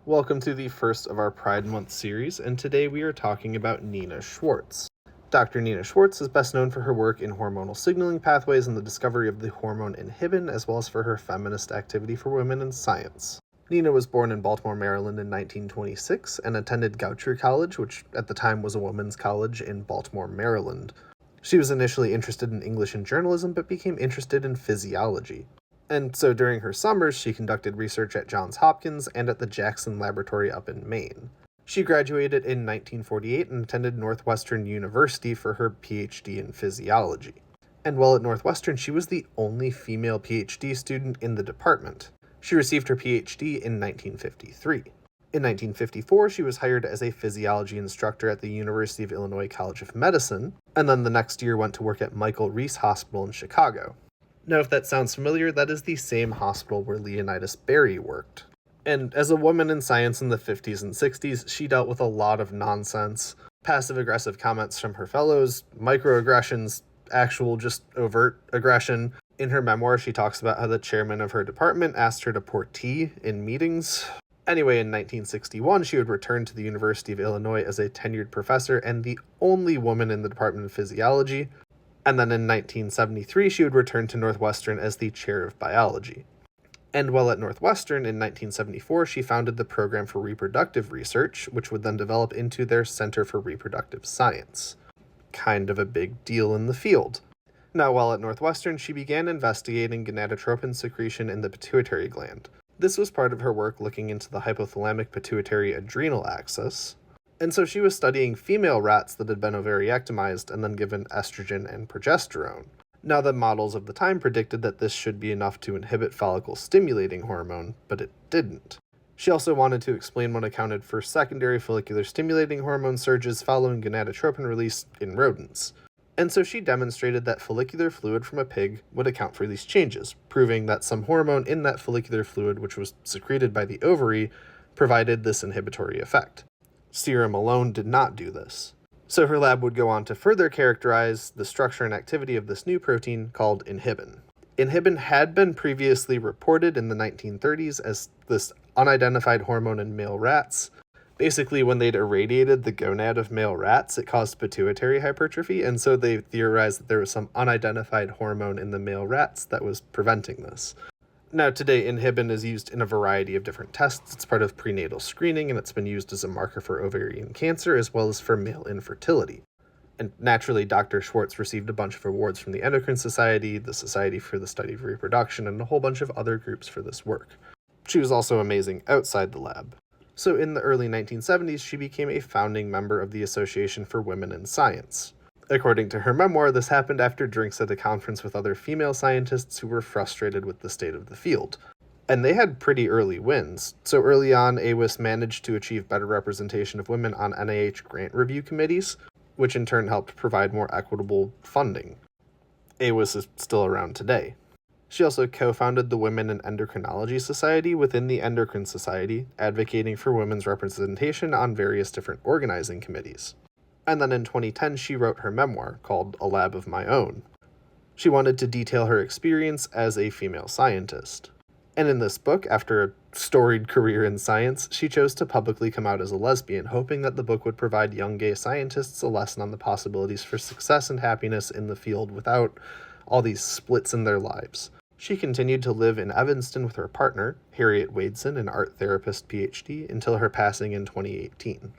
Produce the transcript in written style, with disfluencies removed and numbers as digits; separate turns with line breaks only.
Welcome to the first of our Pride Month series, and today we are talking about Neena Schwartz. Dr. Neena Schwartz is best known for her work in hormonal signaling pathways and the discovery of the hormone inhibin, as well as for her feminist activity for women in science. Neena was born in Baltimore, Maryland in 1926 and attended Goucher College, which at the time was a women's college in Baltimore, Maryland. She was initially interested in English and journalism, but became interested in physiology. And so during her summers, she conducted research at Johns Hopkins and at the Jackson Laboratory up in Maine. She graduated in 1948 and attended Northwestern University for her PhD in physiology. And while at Northwestern, she was the only female PhD student in the department. She received her PhD in 1953. In 1954, she was hired as a physiology instructor at the University of Illinois College of Medicine, and then the next year went to work at Michael Reese Hospital in Chicago. Now, if that sounds familiar, that is the same hospital where Leonidas Berry worked. And as a woman in science in the 50s and 60s, she dealt with a lot of nonsense, passive-aggressive comments from her fellows, microaggressions, actual just overt aggression. In her memoir, she talks about how the chairman of her department asked her to pour tea in meetings. Anyway, in 1961, she would return to the University of Illinois as a tenured professor and the only woman in the Department of Physiology. And then in 1973, she would return to Northwestern as the chair of biology. And while at Northwestern in 1974, she founded the Program for Reproductive Research, which would then develop into their Center for Reproductive Science. Kind of a big deal in the field. Now, while at Northwestern, she began investigating gonadotropin secretion in the pituitary gland. This was part of her work looking into the hypothalamic pituitary adrenal axis. And so she was studying female rats that had been ovariectomized and then given estrogen and progesterone. Now, the models of the time predicted that this should be enough to inhibit follicle-stimulating hormone, but it didn't. She also wanted to explain what accounted for secondary follicular-stimulating hormone surges following gonadotropin release in rodents. And so she demonstrated that follicular fluid from a pig would account for these changes, proving that some hormone in that follicular fluid, which was secreted by the ovary, provided this inhibitory effect. Serum alone did not do this. So her lab would go on to further characterize the structure and activity of this new protein called inhibin. Inhibin had been previously reported in the 1930s as this unidentified hormone in male rats. Basically, when they'd irradiated the gonad of male rats, it caused pituitary hypertrophy, and so they theorized that there was some unidentified hormone in the male rats that was preventing this. Now, today, inhibin is used in a variety of different tests. It's part of prenatal screening, and it's been used as a marker for ovarian cancer as well as for male infertility. And naturally, Dr. Schwartz received a bunch of awards from the Endocrine Society, the Society for the Study of Reproduction, and a whole bunch of other groups for this work. She was also amazing outside the lab. So in the early 1970s, she became a founding member of the Association for Women in Science. According to her memoir, this happened after drinks at a conference with other female scientists who were frustrated with the state of the field. And they had pretty early wins. So early on, AWIS managed to achieve better representation of women on NIH grant review committees, which in turn helped provide more equitable funding. AWIS is still around today. She also co-founded the Women in Endocrinology Society within the Endocrine Society, advocating for women's representation on various different organizing committees. And then in 2010, she wrote her memoir, called A Lab of My Own. She wanted to detail her experience as a female scientist. And in this book, after a storied career in science, she chose to publicly come out as a lesbian, hoping that the book would provide young gay scientists a lesson on the possibilities for success and happiness in the field without all these splits in their lives. She continued to live in Evanston with her partner, Harriet Wadeson, an art therapist PhD, until her passing in 2018.